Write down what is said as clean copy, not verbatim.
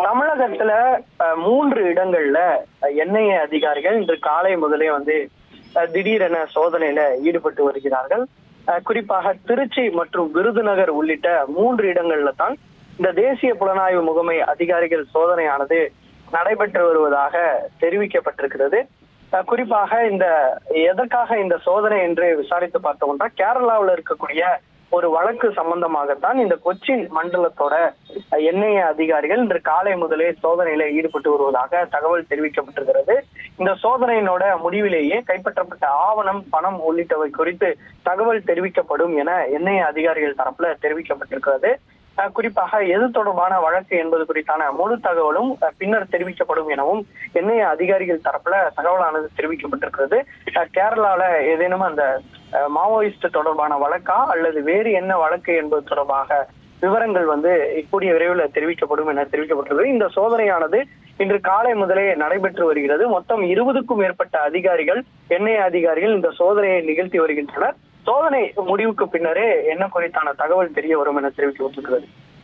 தமிழகத்துல 3 இடங்கள்ல என்ஐஏ அதிகாரிகள் இன்று காலை முதலே திடீரென சோதனையில ஈடுபட்டு வருகிறார்கள். குறிப்பாக திருச்சி மற்றும் விருதுநகர் உள்ளிட்ட 3 இடங்கள்ல தான் இந்த தேசிய புலனாய்வு முகமை அதிகாரிகள் சோதனையானது நடைபெற்று வருவதாக தெரிவிக்கப்பட்டிருக்கிறது. குறிப்பாக எதற்காக இந்த சோதனை என்று விசாரித்து பார்த்தோம்னா, கேரளாவில் இருக்கக்கூடிய ஒரு வழக்கு சம்பந்தமாகத்தான் இந்த கொச்சின் மண்டலத்தோட என்ஐஏ அதிகாரிகள் இன்று காலை முதலே சோதனையில ஈடுபட்டு வருவதாக தகவல் தெரிவிக்கப்பட்டிருக்கிறது. இந்த சோதனையினோட முடிவிலேயே கைப்பற்றப்பட்ட ஆவணம், பணம் உள்ளிட்டவை குறித்து தகவல் தெரிவிக்கப்படும் என என்ஐஏ அதிகாரிகள் தரப்புல தெரிவிக்கப்பட்டிருக்கிறது. குறிப்பாக எது தொடர்பான வழக்கு என்பது குறித்தான முழு தகவலும் பின்னர் தெரிவிக்கப்படும் எனவும் என்ஐஏ அதிகாரிகள் தரப்புல தகவலானது தெரிவிக்கப்பட்டிருக்கிறது. கேரளால ஏதேனும் அந்த மாவோயிஸ்ட் தொடர்பான வழக்கா அல்லது வேறு என்ன வழக்கு என்பது தொடர்பாக விவரங்கள் கூடிய விரைவில் தெரிவிக்கப்படும் என தெரிவிக்கப்பட்டிருக்கிறது. இந்த சோதனையானது இன்று காலை முதலே நடைபெற்று வருகிறது. மொத்தம் 20க்கும் மேற்பட்ட அதிகாரிகள், என்ஐஏ அதிகாரிகள் இந்த சோதனையை நிகழ்த்தி வருகின்றனர். சோதனை முடிவுக்கு பின்னரே என்ன குறித்தான தகவல் தெரிய வரும் என தெரிவிக்கப்பட்டிருக்கிறது.